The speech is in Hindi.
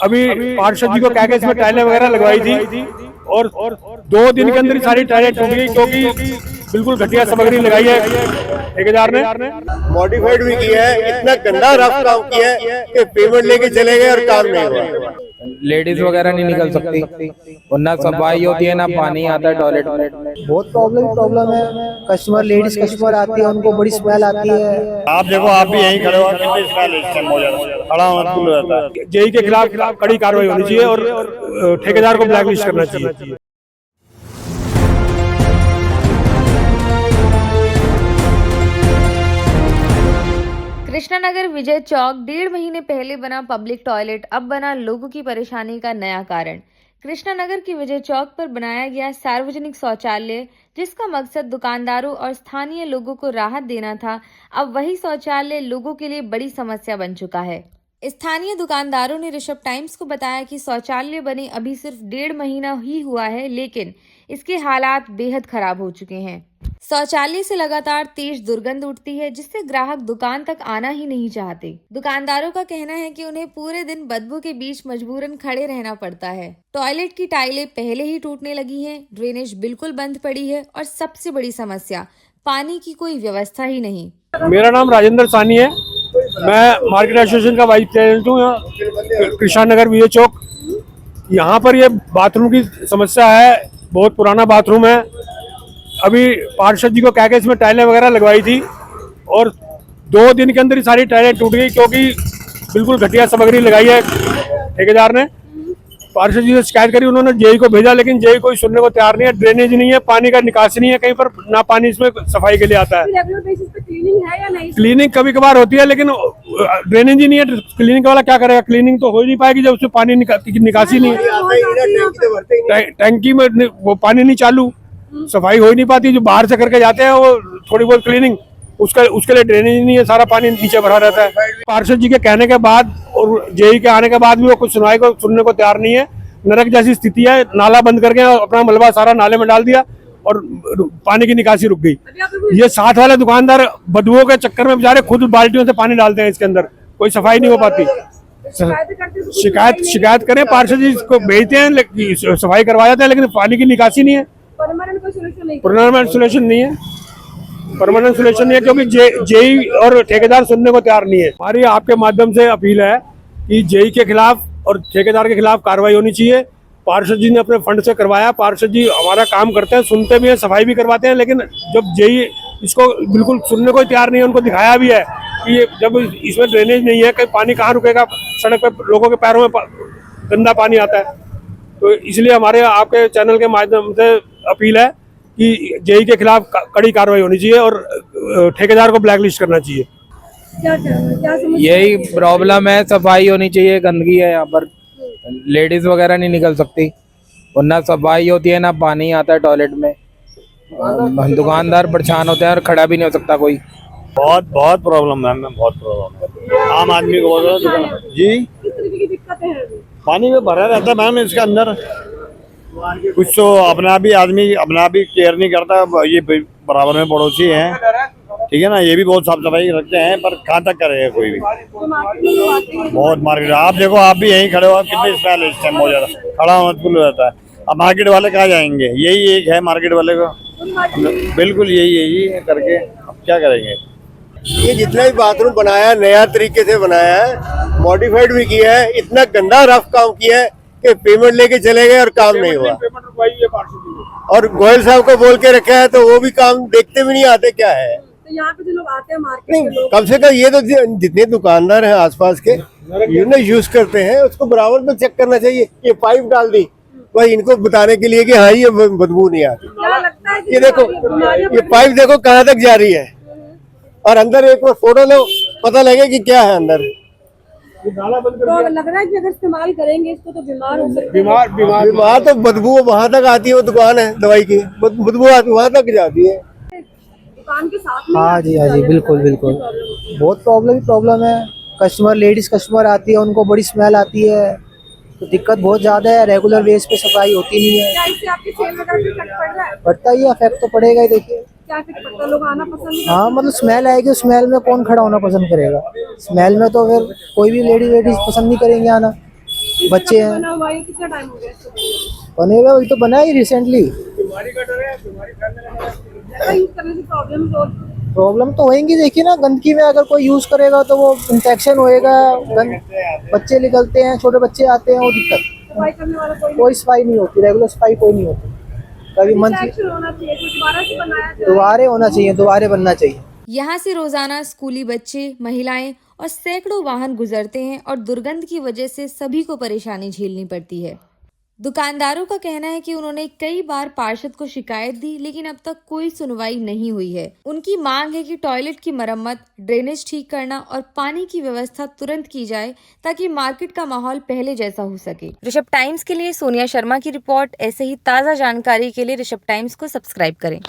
अभी पार्षद जी को कह के इसमें टाइलें वगैरह लगवाई थी और 2 दिन के अंदर ही सारी टाइलें टूट गई क्योंकि बिल्कुल घटिया सामग्री लगाई है ठेकेदार ने। मॉडिफाइड भी किया है, इतना गंदा रफ काम किया है कि पेमेंट लेके चले गए और काम नहीं हुआ। लेडीज वगैरह नहीं निकल सकती और ना सफाई होती है ना पानी आता है टॉयलेट में। बहुत प्रॉब्लम है। कस्टमर लेडीज कस्टमर आती है, उनको बड़ी स्मेल आती है। आप देखो, आप भी यहीं खड़े हो, कितनी स्मेल इस टाइम हो जाता है, खड़ा होना फुल हो जाता है। जेई के खिलाफ कड़ी कार्रवाई होनी चाहिए और ठेकेदार को ब्लैकलिस्ट करना चाहिए। कृष्णानगर विजय चौक 1.5 महीने पहले बना पब्लिक टॉयलेट अब बना लोगों की परेशानी का नया कारण। कृष्णानगर की विजय चौक पर बनाया गया सार्वजनिक शौचालय, जिसका मकसद दुकानदारों और स्थानीय लोगों को राहत देना था, अब वही शौचालय लोगों के लिए बड़ी समस्या बन चुका है। स्थानीय दुकानदारों ने ऋषभ टाइम्स को बताया कि शौचालय बने अभी सिर्फ 1.5 महीना ही हुआ है, लेकिन इसके हालात बेहद खराब हो चुके हैं। शौचालय से लगातार तेज दुर्गंध उठती है, जिससे ग्राहक दुकान तक आना ही नहीं चाहते। दुकानदारों का कहना है कि उन्हें पूरे दिन बदबू के बीच मजबूरन खड़े रहना पड़ता है। टॉयलेट की टाइलें पहले ही टूटने लगी हैं, ड्रेनेज बिल्कुल बंद पड़ी है और सबसे बड़ी समस्या पानी की कोई व्यवस्था ही नहीं। मेरा नाम राजेंद्र सानी है, मैं मार्केट एसोसिएशन का वाइस प्रेसिडेंट हूँ कृष्णानगर विजय चौक। यहाँ पर ये बाथरूम की समस्या है, बहुत पुराना बाथरूम है। अभी पार्षद जी को कह के इसमें टाइलें वगैरह लगवाई थी और 2 दिन के अंदर ही सारी टाइलें टूट गई क्योंकि बिल्कुल घटिया सामग्री लगाई है ठेकेदार ने। पार्षद जी ने शिकायत करी, उन्होंने जेई को भेजा, लेकिन जेई कोई सुनने को तैयार नहीं है। ड्रेनेज नहीं है, पानी का निकासी नहीं है, कहीं पर ना पानी इसमें सफाई के लिए आता है। रेगुलर बेसिस पे क्लीनिंग है या नहीं? क्लीनिंग कभी कभार होती है, लेकिन ड्रेनेज ही नहीं है। क्लीनिंग वाला क्या करेगा? क्लीनिंग तो हो नहीं पाएगी जब उसमें पानी निकासी नहीं है। टैंकी में वो पानी नहीं चालू, सफाई हो ही नहीं पाती। जो बाहर से करके जाते हैं वो थोड़ी बहुत क्लीनिंग, उसके लिए ड्रेनेज नहीं है, सारा पानी नीचे भरा रहता है। पार्षद जी के कहने के बाद और जेई के आने के बाद भी वो कुछ सुनवाई को सुनने को तैयार नहीं है। नरक जैसी स्थिति है, नाला बंद करके अपना मलबा सारा नाले में डाल दिया और पानी की निकासी रुक गई। ये साथ वाले दुकानदार बदबुओं के चक्कर में बेचारे खुद बाल्टियों से पानी डालते हैं इसके अंदर, कोई सफाई नहीं हो पाती। शिकायत करें, पार्षद जी को भेजते हैं, सफाई करवा जाते हैं, लेकिन पानी की निकासी नहीं है। परमानेंट सोल्यूशन नहीं है, परमानेंट सोल्यूशन नहीं है क्योंकि जेई और ठेकेदार सुनने को तैयार नहीं है। हमारी आपके माध्यम से अपील है कि जेई के खिलाफ और ठेकेदार के खिलाफ कार्रवाई होनी चाहिए। पार्षद जी ने अपने फंड से करवाया, पार्षद जी हमारा काम करते हैं, सुनते भी हैं, सफाई भी करवाते हैं, लेकिन जब जेई इसको बिल्कुल सुनने को तैयार नहीं है, उनको दिखाया भी है कि ये जब इसमें ड्रेनेज नहीं है, कहीं पानी कहाँ रुकेगा, सड़क पे लोगों के पैरों में गंदा पानी आता है। तो इसलिए हमारे आपके चैनल के माध्यम से अपील है कि जेई के खिलाफ कड़ी कार्रवाई होनी चाहिए और ठेकेदार को ब्लैकलिस्ट करना चाहिए। यही प्रॉब्लम है, सफाई होनी चाहिए। गंदगी है यहाँ पर, लेडीज वगैरह नहीं निकल सकती और ना सफाई होती है ना पानी आता है टॉयलेट में। दुकानदार परेशान होते हैं और खड़ा भी नहीं हो सकता कोई। बहुत प्रॉब्लम है, बहुत प्रॉब्लम है। आम आदमी को बोल जी, किस तरीके की दिक्कतें हैं? पानी में भरा रहता है मैम, इसके अंदर कुछ तो अपना भी केयर नहीं करता। ये बराबर में पड़ोसी हैं, ठीक है ना, ये भी बहुत साफ सफाई रखते हैं, पर कहाँ तक करेगा कोई भी। बहुत मार्केट, आप देखो, आप भी यहीं खड़े हो, कितनी स्मेल इस टाइम हो जाता है, खड़ा होना फुल हो जाता है। अब मार्केट वाले कहाँ जाएंगे? यही एक है मार्केट वाले को, बिल्कुल यही करके अब क्या करेंगे। ये जितना भी बाथरूम बनाया है, नया तरीके से बनाया है, मॉडिफाइड भी किया है, इतना गंदा रफ काम किया है कि पेमेंट लेके चले गए और काम नहीं हुआ। और गोयल साहब को बोल के रखा है, तो वो भी काम देखते भी नहीं आते क्या है। तो यहाँ पे जो लोग आते हैं मार्केट के लोग, कम से कम ये तो जितने दुकानदार हैं आसपास के, ये यूज करते हैं, उसको बराबर में चेक करना चाहिए। ये पाइप डाल दी भाई इनको बताने के लिए कि हाँ ये बदबू नहीं आती। क्या लगता है कि ये देखो, ये पाइप देखो कहाँ तक जा रही है, और अंदर एक बार फोटो लो, पता लगे कि क्या है अंदर। तो लग रहा है कि अगर इस्तेमाल करेंगे इसको तो बीमार हो सकते हैं। बीमार तो बदबू वहाँ तक आती है, वो दुकान है दवाई की, बदबू वहाँ तक जाती है दुकान के साथ में। हाँ जी बिल्कुल बहुत प्रॉब्लम है। कस्टमर लेडीज कस्टमर आती है, उनको बड़ी स्मेल आती है, तो दिक्कत बहुत ज्यादा है। रेगुलर बेस पे सफाई होती नहीं है। क्या इससे आपकी सेल वगैरह पे इफेक्ट पड़ रहा है? पड़ता ही है, इफेक्ट तो पड़ेगा ही। देखिए क्या इफेक्ट पड़ता है? लोग आना पसंद नहीं हाँ, मतलब स्मेल आएगी, स्मेल में कौन खड़ा होना पसंद करेगा? स्मेल में तो फिर कोई भी लेडीज पसंद नहीं करेंगे आना। बच्चे हैं। बना हुआ है, कितना टाइम हो गया इसको बनने में? बने हुए अभी तो बना ही रिसेंटली। क्या यूज करने से प्रॉब्लम तो होएंगी, देखिए ना, गंदगी में अगर कोई यूज करेगा तो वो इन्फेक्शन होएगा, बच्चे निकलते हैं, छोटे बच्चे आते हैं, वो दिक्कत। सफाई करने वाला कोई सफाई नहीं होती, रेगुलर सफाई कोई नहीं होती। कभी मंथली एक्शन होना चाहिए, कुछ दोबारा से बनाया जाए। दोबारे होना चाहिए, दोबारे बनना चाहिए। यहाँ से रोजाना स्कूली बच्चे, महिलाएं और सैकड़ों वाहन गुजरते हैं और दुर्गंध की वजह से सभी को परेशानी झेलनी पड़ती है। दुकानदारों का कहना है कि उन्होंने कई बार पार्षद को शिकायत दी, लेकिन अब तक कोई सुनवाई नहीं हुई है। उनकी मांग है कि टॉयलेट की मरम्मत, ड्रेनेज ठीक करना और पानी की व्यवस्था तुरंत की जाए ताकि मार्केट का माहौल पहले जैसा हो सके। ऋषभ टाइम्स के लिए सोनिया शर्मा की रिपोर्ट। ऐसे ही ताज़ा जानकारी के लिए ऋषभ टाइम्स को सब्सक्राइब करें।